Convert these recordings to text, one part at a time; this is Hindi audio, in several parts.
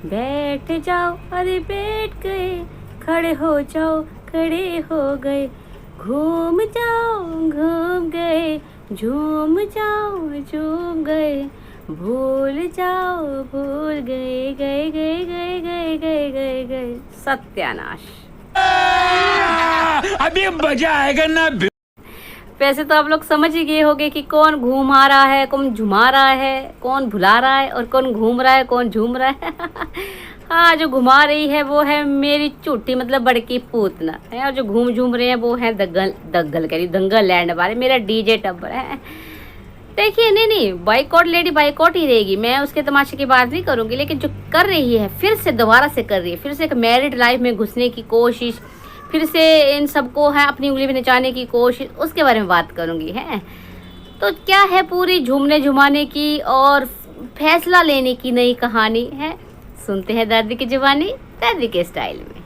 बैठ जाओ, अरे बैठ गए, खड़े हो जाओ, खड़े हो गए, घूम जाओ, घूम गए, झूम जाओ, झूम गए, भूल जाओ, भूल गए, गए गए गए गए गए गए गए। सत्यानाश। अभी मजा आएगा ना। वैसे तो आप लोग समझ ही गए होंगे कि कौन घुमा रहा है, कौन झुमा रहा है, कौन भुला रहा है और कौन घूम रहा है, कौन झूम रहा है। हाँ, जो घुमा रही है वो है मेरी झूठी मतलब बड़की पूतना है, और जो घूम झूम रहे हैं वो है दंगल दंगल कह रही दंगल लैंड वाले, मेरा डीजे टब्बर है। देखिए, नहीं बाइकआउट लेडी बाइकआउट ही रहेगी, मैं उसके तमाशे की बात नहीं करूंगी, लेकिन जो कर रही है फिर से दोबारा से कर रही है, फिर से एक मैरिड लाइफ में घुसने की कोशिश, फिर से इन सबको है अपनी उंगली में नचाने की कोशिश, उसके बारे में बात करूंगी है। तो क्या है पूरी झूमने झुमाने की और फैसला लेने की नई कहानी है। सुनते हैं दादी की जुबानी, दादी के स्टाइल में।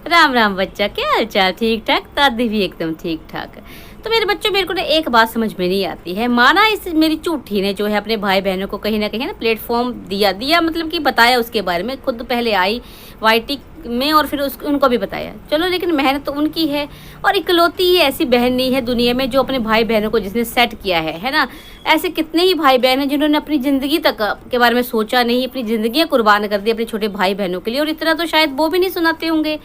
राम राम बच्चा, क्या हाल चाल? ठीक ठाक? दादी भी एकदम ठीक ठाक। तो मेरे बच्चों, मेरे को ना एक बात समझ में नहीं आती है। माना इस मेरी झूठी ने जो है अपने भाई बहनों को कहीं ना कहीं ना प्लेटफॉर्म दिया मतलब कि बताया उसके बारे में, खुद पहले आई वाईटी में और फिर उनको भी बताया, चलो, लेकिन मेहनत तो उनकी है। और इकलौती ही ऐसी बहन नहीं है दुनिया में जो अपने भाई बहनों को जिसने सेट किया है ना। ऐसे कितने ही भाई बहन हैं जिन्होंने अपनी ज़िंदगी तक के बारे में सोचा नहीं, अपनी ज़िंदगियाँ कुर्बान कर दी अपने छोटे भाई बहनों के लिए, और इतना तो शायद वो भी नहीं सुनाते होंगे।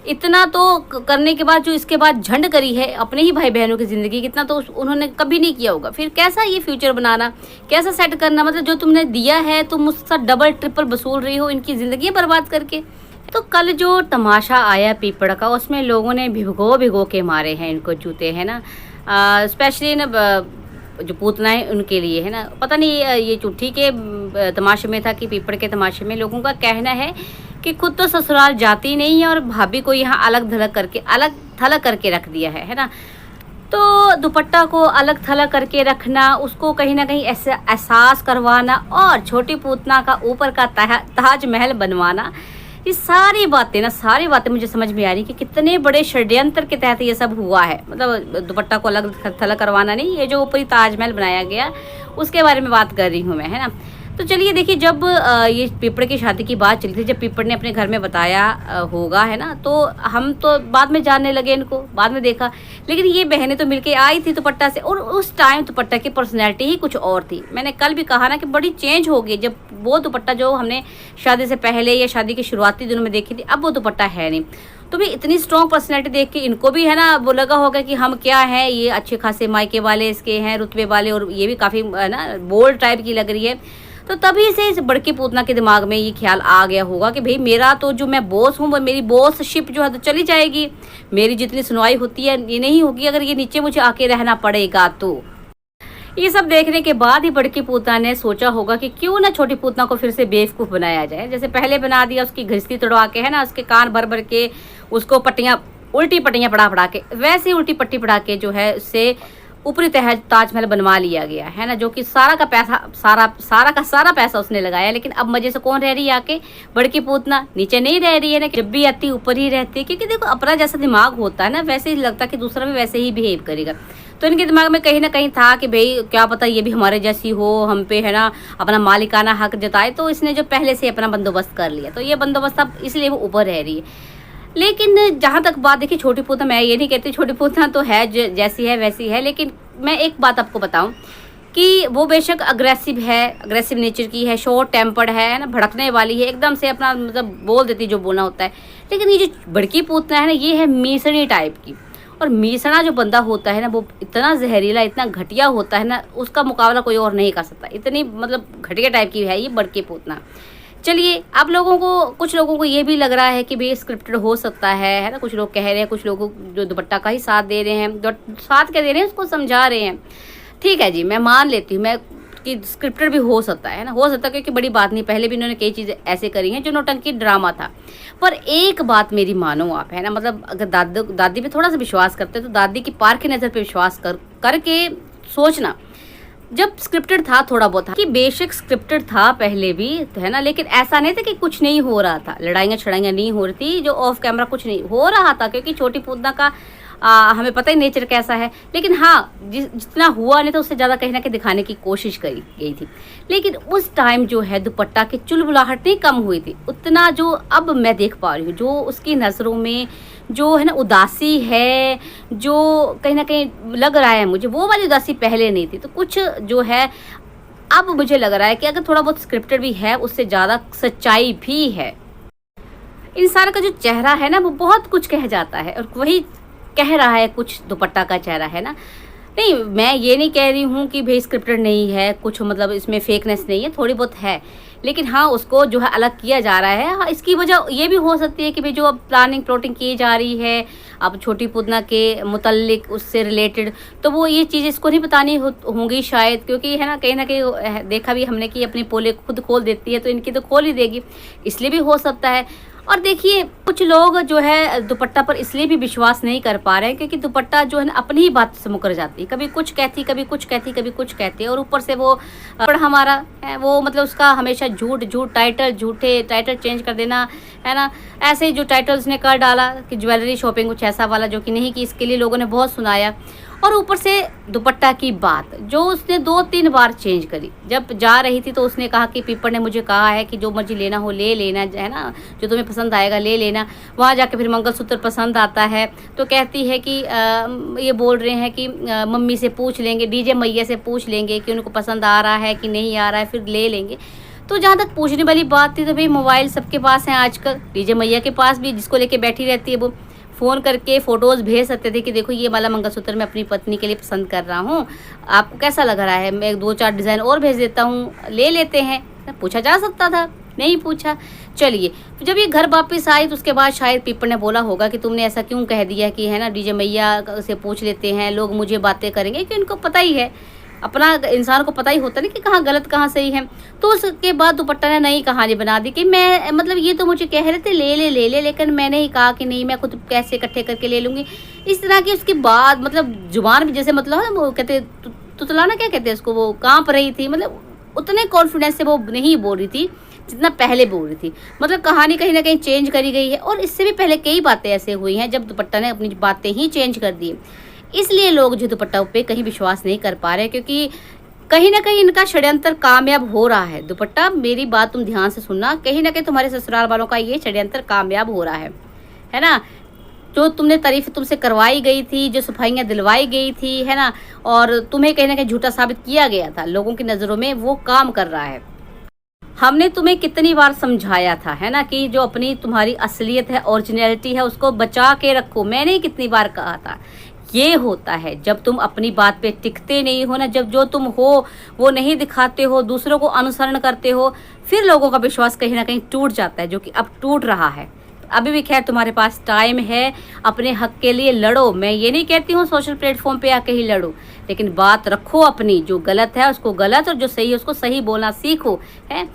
इतना तो करने के बाद जो इसके बाद झंड करी है अपने ही भाई बहनों की ज़िंदगी, कितना तो उन्होंने कभी नहीं किया होगा। फिर कैसा ये फ्यूचर बनाना, कैसा सेट करना, मतलब जो तुमने दिया है तुम मुझसे डबल ट्रिपल वसूल रही हो इनकी ज़िंदगी बर्बाद करके। तो कल जो तमाशा आया पीपड़ का, उसमें लोगों ने भिगो भिगो के मारे हैं इनको जूते, है ना। स्पेशली ना जो पूतना है उनके लिए, है ना। पता नहीं ये चुट्ठी के तमाशे में था कि पीपड़ के तमाशे में। लोगों का कहना है कि खुद तो ससुराल जाती नहीं है और भाभी को यहाँ अलग थलग करके रख दिया है ना। तो दुपट्टा को अलग थलग करके रखना, उसको कहीं ना कहीं ऐसे एहसास करवाना और छोटी पूतना का ऊपर का ताजमहल बनवाना, ये सारी बातें मुझे समझ में आ रही कि कितने बड़े षड्यंत्र के तहत ये सब हुआ है। मतलब दुपट्टा को अलग थलग करवाना नहीं, ये जो ऊपरी ताजमहल बनाया गया उसके बारे में बात कर रही हूँ मैं, है ना। तो चलिए देखिए, जब ये पीपड़ की शादी की बात चली थी, जब पीपड़ ने अपने घर में बताया होगा, है ना, तो हम तो बाद में जानने लगे इनको, बाद में देखा। लेकिन ये बहनें तो मिलके आई थी दुपट्टा से, और उस टाइम दुपट्टा की पर्सनैलिटी ही कुछ और थी। मैंने कल भी कहा ना कि बड़ी चेंज हो गई। जब वो दुपट्टा जो हमने शादी से पहले या शादी के शुरुआती दिनों में देखी थी, अब वो दुपट्टा है नहीं। तो भी इतनी स्ट्रॉन्ग पर्सनैलिटी देख के इनको भी, है ना, वो लगा होगा कि हम क्या हैं, ये अच्छे खासे मायके वाले इसके हैं, रुतबे वाले, और ये भी काफ़ी, है ना, बोल्ड टाइप की लग रही है। तो तभी से इस बड़की पूतना के दिमाग में ये ख्याल आ गया होगा कि भाई मेरा तो जो मैं बॉस हूँ, वो मेरी बॉसशिप जो है तो चली जाएगी, मेरी जितनी सुनवाई होती है ये नहीं होगी अगर ये नीचे मुझे आके रहना पड़ेगा। तो ये सब देखने के बाद ही बड़की पूतना ने सोचा होगा कि क्यों ना छोटी पूतना को फिर से बेवकूफ़ बनाया जाए। जैसे पहले बना दिया उसकी घिसटी तोड़वा के, है ना, उसके कान भर भर के, उसको उल्टी पट्टियाँ पढ़ा के, वैसे उल्टी पट्टी पढ़ा के जो है उससे ऊपरी ताजमहल बनवा लिया गया, है ना। जो कि सारा का सारा पैसा उसने लगाया, लेकिन अब मजे से कौन रह रही है आके? बड़की पूतना नीचे नहीं रह रही है ना, जब भी आती ऊपर ही रहती है, क्योंकि देखो अपना जैसा दिमाग होता है ना, वैसे ही लगता है कि दूसरा भी वैसे ही बिहेव करेगा। तो इनके दिमाग में कहीं ना कहीं था कि भाई क्या पता ये भी हमारे जैसी हो, हम पे, है ना, अपना मालिकाना हक जताए। तो इसने जो पहले से अपना बंदोबस्त कर लिया, तो ये बंदोबस्त अब इसलिए वो ऊपर रह रही है। लेकिन जहाँ तक बात देखिए, छोटी पूतना, मैं ये नहीं कहती छोटी पूतना तो है जैसी है वैसी है, लेकिन मैं एक बात आपको बताऊं कि वो बेशक अग्रेसिव नेचर की है, शॉर्ट टेम्पर्ड है ना, भड़कने वाली है, एकदम से अपना मतलब बोल देती जो बोलना होता है। लेकिन ये जो बड़की पूतना है ना, ये है मीसणी टाइप की। और मीसणा जो बंदा होता है ना, वो इतना जहरीला, इतना घटिया होता है ना, उसका मुकाबला कोई और नहीं कर सकता। इतनी मतलब घटिया टाइप की है ये बड़की पूतना। चलिए, आप लोगों को, कुछ लोगों को ये भी लग रहा है कि भाई स्क्रिप्टेड हो सकता है ना। कुछ लोग कह रहे हैं, कुछ लोग जो दुपट्टा का ही साथ दे रहे हैं, जो साथ क्या दे रहे हैं उसको समझा रहे हैं। ठीक है जी, मैं मान लेती हूँ मैं कि स्क्रिप्टेड भी हो सकता है ना, हो सकता है, क्योंकि बड़ी बात नहीं, पहले भी इन्होंने कई चीज़ें ऐसे करी हैं जो नौटंकी ड्रामा था। पर एक बात मेरी मानो आप, है ना, मतलब अगर दादी पे थोड़ा सा विश्वास करते तो दादी की पार की नज़र पे विश्वास करके सोचना। जब स्क्रिप्टेड था थोड़ा बहुत था कि बेशक स्क्रिप्टेड था पहले भी, तो है ना, लेकिन ऐसा नहीं था कि कुछ नहीं हो रहा था, लड़ाइयाँ छड़ाइयाँ नहीं हो रही थी, जो ऑफ कैमरा कुछ नहीं हो रहा था, क्योंकि छोटी पूतना का हमें पता ही नेचर कैसा है। लेकिन हाँ, जितना हुआ नहीं तो उससे ज़्यादा कहीं ना कहीं दिखाने की कोशिश करी गई थी। लेकिन उस टाइम जो है दुपट्टा की चुलबुलाहट नहीं कम हुई थी, उतना जो अब मैं देख पा रही हूँ, जो उसकी नज़रों में जो है ना उदासी है, जो कहीं ना कहीं लग रहा है मुझे, वो वाली उदासी पहले नहीं थी। तो कुछ जो है अब मुझे लग रहा है कि अगर थोड़ा बहुत स्क्रिप्टेड भी है, उससे ज़्यादा सच्चाई भी है। इंसान का जो चेहरा है ना वो बहुत कुछ कह जाता है, और वही कह रहा है कुछ दुपट्टा का चेहरा है ना। नहीं, मैं ये नहीं कह रही हूँ कि भाई स्क्रिप्टेड नहीं है कुछ, मतलब इसमें फेकनेस नहीं है, थोड़ी बहुत है। लेकिन हाँ, उसको जो है अलग किया जा रहा है। हाँ, इसकी वजह ये भी हो सकती है कि भाई जो अब प्लॉटिंग की जा रही है अब छोटी पूतना के मुतल्लिक, उससे रिलेटेड, तो वो ये चीज़ इसको नहीं बतानी होंगी शायद, क्योंकि है ना कहीं देखा भी हमने कि अपनी पोले खुद खोल देती है, तो इनकी तो खोल ही देगी, इसलिए भी हो सकता है। और देखिए, कुछ लोग जो है दुपट्टा पर इसलिए भी विश्वास नहीं कर पा रहे हैं क्योंकि दुपट्टा जो है ना अपनी ही बात से मुकर जाती है, कभी कुछ कहती, कभी कुछ कहती, कभी कुछ कहती है, और ऊपर से वो हमारा है वो, मतलब उसका हमेशा झूठ टाइटल, झूठे टाइटल चेंज कर देना, है ना। ऐसे ही जो टाइटल्स ने कर डाला कि ज्वेलरी शॉपिंग कुछ ऐसा वाला, जो कि नहीं, कि इसके लिए लोगों ने बहुत सुनाया। और ऊपर से दुपट्टा की बात जो उसने 2-3 बार चेंज करी। जब जा रही थी तो उसने कहा कि पीपर ने मुझे कहा है कि जो मर्जी लेना हो ले लेना, है ना, जो तुम्हें पसंद आएगा ले लेना। वहाँ जाके फिर मंगलसूत्र पसंद आता है तो कहती है कि ये बोल रहे हैं कि मम्मी से पूछ लेंगे, डीजे मैया से पूछ लेंगे कि उनको पसंद आ रहा है कि नहीं आ रहा है, फिर ले लेंगे। तो जहाँ तक पूछने वाली बात थी, तो भाई मोबाइल सबके पास है आजकल, डीजे मैया के पास भी, जिसको लेके बैठी रहती है वो फ़ोन करके फ़ोटोज़ भेज सकते थे कि देखो ये वाला मंगलसूत्र मैं अपनी पत्नी के लिए पसंद कर रहा हूँ, आपको कैसा लग रहा है, मैं 2-4 डिज़ाइन और भेज देता हूँ, ले लेते हैं। पूछा जा सकता था, नहीं पूछा। चलिए, जब ये घर वापस आई तो उसके बाद शायद पीपर ने बोला होगा कि तुमने ऐसा क्यों कह दिया कि है ना डीजे मैया से पूछ लेते हैं, लोग मुझे बातें करेंगे, कि उनको पता ही है, अपना इंसान को पता ही होता नहीं कि कहाँ गलत कहाँ सही है। तो उसके बाद दुपट्टा ने नई कहानी बना दी कि मैं, मतलब ये तो मुझे कह रहे थे ले, लेकिन मैंने ही कहा कि नहीं, मैं खुद कैसे इकट्ठे करके ले लूँगी। इस तरह की उसके बाद मतलब जुबान भी जैसे, मतलब वो कहते तुतलाना क्या कहते हैं उसको, वो काँप रही थी, मतलब उतने कॉन्फिडेंस से वो नहीं बोल रही थी जितना पहले बोल रही थी। मतलब कहानी कहीं ना कहीं चेंज करी गई है, और इससे भी पहले कई बातें ऐसे हुई हैं जब दुपट्टा ने अपनी बातें ही चेंज कर दी। इसलिए लोग जो दुपट्टा पे कहीं विश्वास नहीं कर पा रहे, क्योंकि कहीं ना कहीं इनका षड्यंत्र कामयाब हो रहा है। दुपट्टा, मेरी बात तुम ध्यान से सुनना, कहीं ना कहीं तुम्हारे ससुराल वालों का ये षड्यंत्र कामयाब हो रहा है ना। जो तुमने तारीफ तुमसे करवाई गई थी, जो सफाइयाँ दिलवाई गई थी, है ना, और तुम्हें कहीं ना कहीं झूठा साबित किया गया था लोगों की नज़रों में, वो काम कर रहा है। हमने तुम्हें कितनी बार समझाया था, है ना, कि जो अपनी तुम्हारी असलियत है, ओरिजिनलिटी है, उसको बचा के रखो। मैंने ही कितनी बार कहा था। ये होता है जब तुम अपनी बात पे टिकते नहीं हो ना, जब जो तुम हो वो नहीं दिखाते हो, दूसरों को अनुसरण करते हो, फिर लोगों का विश्वास कहीं ना कहीं टूट जाता है, जो कि अब टूट रहा है। अभी भी खैर तुम्हारे पास टाइम है, अपने हक के लिए लड़ो। मैं ये नहीं कहती हूँ सोशल प्लेटफॉर्म पे आके ही लड़ो, लेकिन बात रखो अपनी, जो गलत है उसको गलत और जो सही है उसको सही बोलना सीखो, है।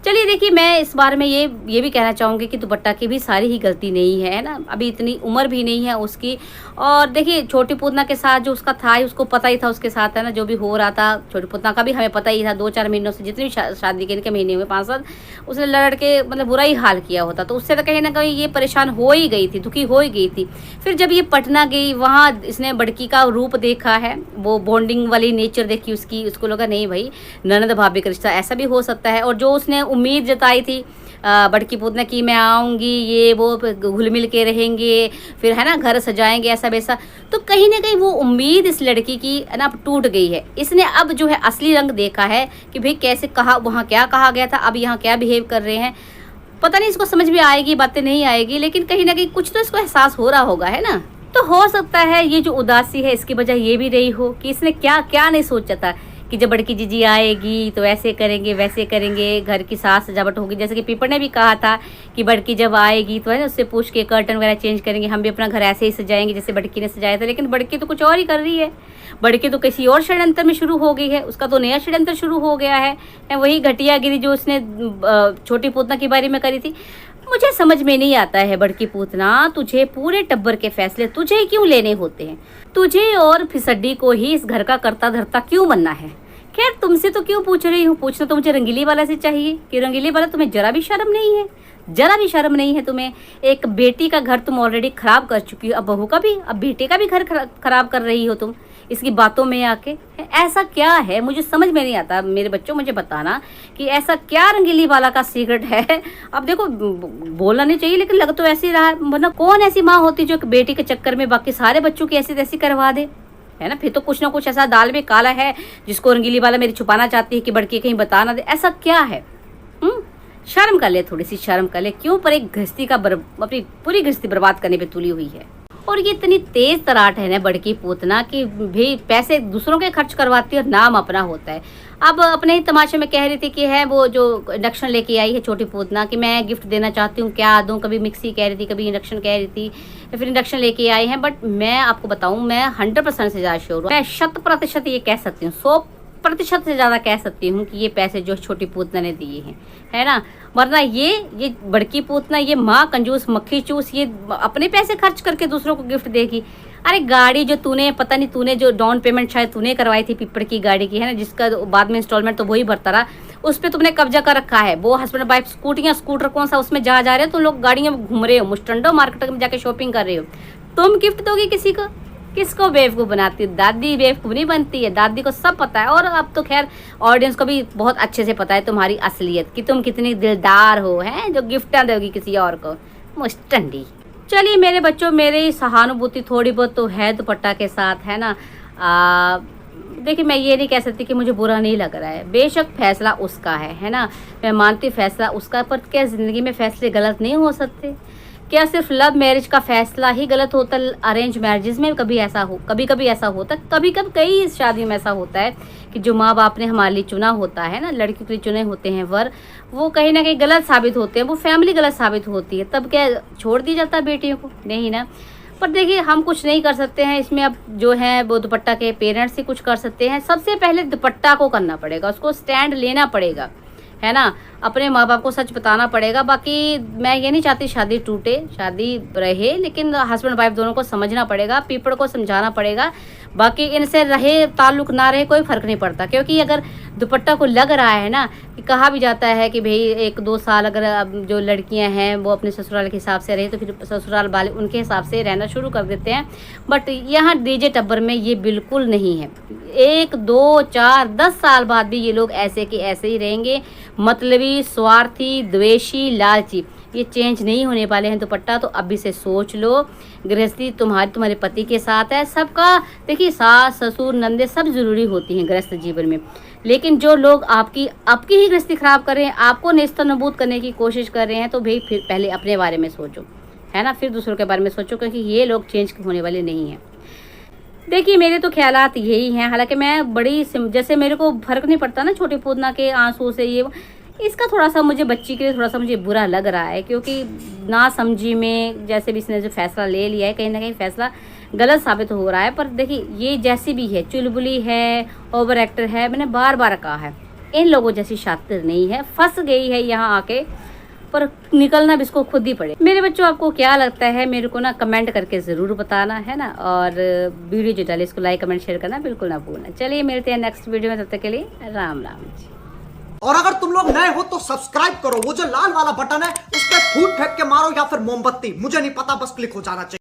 चलिए देखिए, मैं इस बारे में ये भी कहना चाहूँगी कि दुपट्टा की भी सारी ही गलती नहीं है ना, अभी इतनी उम्र भी नहीं है उसकी। और देखिए, छोटी पूतना के साथ जो उसका था, उसको पता ही था उसके साथ, है ना, जो भी हो रहा था। छोटी पूतना का भी हमें पता ही था, 2-4 महीनों से, जितनी भी शादी के इनके महीने हुए 5-7, उसने लड़ के मतलब बुरा ही हाल किया होता, तो उससे तो कहीं ना कहीं ये परेशान हो ही गई थी, दुखी हो ही गई थी। फिर जब ये पटना गई, वहाँ इसने बड़की का रूप देखा है, वो बॉन्डिंग वाली नेचर देखी उसकी, उसको लगा नहीं भाई ननद भाभी का रिश्ता ऐसा भी हो सकता है। और जो उसने उम्मीद जताई थी बड़की पूतना की, मैं आऊँगी, ये वो घुल मिल के रहेंगे, फिर है ना घर सजाएंगे, ऐसा वैसा, तो कहीं ना कहीं वो उम्मीद इस लड़की की है ना अब टूट गई है। इसने अब जो है असली रंग देखा है कि भाई कैसे कहा, वहाँ क्या कहा गया था, अब यहाँ क्या बिहेव कर रहे हैं। पता नहीं इसको समझ में आएगी, बातें नहीं आएगी, लेकिन कहीं ना कहीं कुछ तो इसको एहसास हो रहा होगा, है ना। तो हो सकता है ये जो उदासी है इसकी वजह ये भी रही हो कि इसने क्या क्या नहीं सोचा था कि जब बड़की जीजी आएगी तो ऐसे करेंगे वैसे करेंगे, घर की सास सजावट होगी। जैसे कि पीपर ने भी कहा था कि बड़की जब आएगी तो है ना उससे पूछ के कर्टन वगैरह चेंज करेंगे, हम भी अपना घर ऐसे ही सजाएंगे जैसे बड़की ने सजाया था। लेकिन बड़की तो कुछ और ही कर रही है, बड़की तो किसी और षड्यंत्र में शुरू हो गई है, उसका तो नया षड्यंत्र शुरू हो गया है। वही घटियागिरी जो उसने छोटी पूतना के बारे में करी थी। मुझे समझ में नहीं आता है बड़की पूतना, तुझे पूरे टब्बर के फैसले तुझे क्यों लेने होते हैं? तुझे और फिसड्डी को ही इस घर का कर्ता धर्ता क्यों बनना है? खैर तुमसे तो क्यों पूछ रही हूँ, पूछना तो मुझे रंगीली वाला से चाहिए कि रंगीली वाला तुम्हें जरा भी शर्म नहीं है, जरा भी शर्म नहीं है तुम्हें। एक बेटी का घर तुम ऑलरेडी खराब कर चुकी हो, अब बहू का भी, अब बेटे का भी घर खराब कर रही हो तुम इसकी बातों में आके। ऐसा क्या है मुझे समझ में नहीं आता। मेरे बच्चों मुझे बताना कि ऐसा क्या रंगीली वाला का सीक्रेट है। अब देखो बोलना नहीं चाहिए लेकिन लग तो ऐसे ही रहा, मतलब कौन ऐसी माँ होती जो बेटी के चक्कर में बाकी सारे बच्चों की ऐसी तैसी करवा दे, है ना। फिर तो कुछ ना कुछ ऐसा दाल में काला है जिसको रंगीली वाला मेरी छुपाना चाहती है कि बड़की कहीं बता ना दे। ऐसा क्या है? शर्म कर ले, थोड़ी सी शर्म कर ले। क्यों पर एक गृहस्थी का अपनी पूरी गृहस्थी बर्बाद करने पे तुली हुई है। और ये इतनी तेज तराट है ना बड़की पूतना कि भी पैसे दूसरों के खर्च करवाती है और नाम अपना होता है। अब अपने ही तमाशे में कह रही थी कि है वो जो इंडक्शन लेके आई है छोटी पूतना कि मैं गिफ्ट देना चाहती हूँ, क्या दूँ। कभी मिक्सी कह रही थी, कभी इंडक्शन कह रही थी, फिर इंडक्शन लेके आई हैं। बट मैं आपको बताऊँ, मैं 100% से ज़्यादा श्योर हूँ, मैं 100% ये कह सकती हूँ, 100% से ज़्यादा कह सकती हूँ कि ये पैसे जो छोटी पूतना ने दिए हैं, है ना। वरना ये बड़की पूतना, ये माँ कंजूस मक्खी चूस, ये अपने पैसे खर्च करके दूसरों को गिफ्ट देगी। अरे गाड़ी जो तूने, पता नहीं तूने जो डाउन पेमेंट शायद तूने करवाई थी पिपड़ की गाड़ी की, है ना, जिसका बाद में इंस्टॉलमेंट तो वही भरता रहा, उस पर तुमने कब्जा कर रखा है। वो हस्बैंड वाइफ स्कूटियाँ, स्कूटर कौन सा उसमें जा रहे हो तुम लोग, गाड़ियों में घूम रहे हो, मुस्टंडो मार्केट में जाके शॉपिंग कर रहे हो। तुम गिफ्ट दोगे किसी को? किसको बेवकूफ़ बनाती है? दादी बेवकूफ़ नहीं बनती है, दादी को सब पता है। और अब तो खैर ऑडियंस को भी बहुत अच्छे से पता है तुम्हारी असलियत, कि तुम कितनी दिलदार हो, हैं जो गिफ्ट दोगी किसी और को, मुस्टंडी। चलिए मेरे बच्चों, मेरी सहानुभूति थोड़ी बहुत तो है दुपट्टा के साथ, है ना। देखिए मैं ये नहीं कह सकती कि मुझे बुरा नहीं लग रहा है, बेशक फैसला उसका है ना, मैं मानती फैसला उसका, पर क्या ज़िंदगी में फैसले गलत नहीं हो सकते? क्या सिर्फ लव मैरिज का फैसला ही गलत होता? अरेंज मैरिजेस में कभी ऐसा हो, कभी कभी ऐसा होता, कभी कभी कई शादियों में ऐसा होता है कि जो माँ बाप ने हमारे लिए चुना होता है ना, लड़की के लिए चुने होते हैं वर, वो कहीं ना कहीं गलत साबित होते हैं, वो फैमिली गलत साबित होती है। तब क्या छोड़ दिया जाता है बेटियों को? नहीं ना। पर देखिए हम कुछ नहीं कर सकते हैं इसमें। अब जो है वो दुपट्टा के पेरेंट्स ही कुछ कर सकते हैं। सबसे पहले दुपट्टा को करना पड़ेगा, उसको स्टैंड लेना पड़ेगा, है ना, अपने माँ बाप को सच बताना पड़ेगा। बाकी मैं ये नहीं चाहती शादी टूटे, शादी रहे, लेकिन हस्बैंड वाइफ दोनों को समझना पड़ेगा, पीपड़ को समझाना पड़ेगा। बाकी इनसे रहे ताल्लुक ना रहे कोई फ़र्क नहीं पड़ता, क्योंकि अगर दुपट्टा को लग रहा है ना कि कहा भी जाता है कि भाई 1-2 साल अगर अब जो लड़कियां हैं वो अपने ससुराल के हिसाब से रहे तो फिर ससुराल वाले उनके हिसाब से रहना शुरू कर देते हैं। बट यहाँ डीजे टब्बर में ये बिल्कुल नहीं है। 1, 2, 4, 10 साल बाद भी ये लोग ऐसे के ऐसे ही रहेंगे, मतलबी, स्वार्थी, द्वेषी, लालची, ये चेंज नहीं होने वाले हैं। दुपट्टा तो अभी से सोच लो। गृहस्थी तुम्हारे पति के साथ है। सबका देखिए, सास ससुर नंदे सब ज़रूरी होती हैं गृहस्थ जीवन में, लेकिन जो लोग आपकी ही गृहस्थी खराब कर रहे हैं, आपको नेस्तनाबूद करने की कोशिश कर रहे हैं, तो भाई फिर पहले अपने बारे में सोचो, है ना, फिर दूसरों के बारे में सोचो, क्योंकि ये लोग चेंज होने वाले नहीं हैं। देखिए मेरे तो ख्यालात यही हैं। हालांकि मैं बड़ी जैसे मेरे को फ़र्क नहीं पड़ता ना छोटी पूतना के आंसू से, ये इसका थोड़ा सा मुझे बच्ची के लिए थोड़ा सा मुझे बुरा लग रहा है, क्योंकि ना समझी में जैसे भी इसने जो फैसला ले लिया है, कहीं ना कहीं फैसला गलत साबित हो रहा है। पर देखिए ये जैसी भी है, चुलबुली है, ओवर एक्टर है, मैंने बार बार कहा है, इन लोगों जैसी शातिर नहीं है, फंस गई है यहाँ आके, पर निकलना भी इसको खुद ही पड़े। मेरे बच्चों आपको क्या लगता है मेरे को ना कमेंट करके ज़रूर बताना, है ना। और वीडियो जो डाले इसको लाइक कमेंट शेयर करना बिल्कुल ना भूलना। चलिए मिलते हैं नेक्स्ट वीडियो में, तब तक के लिए राम राम जी। और अगर तुम लोग नए हो तो सब्सक्राइब करो, वो जो लाल वाला बटन है उस पर फूट फेंक के मारो या फिर मोमबत्ती, मुझे नहीं पता, बस क्लिक हो जाना चाहिए।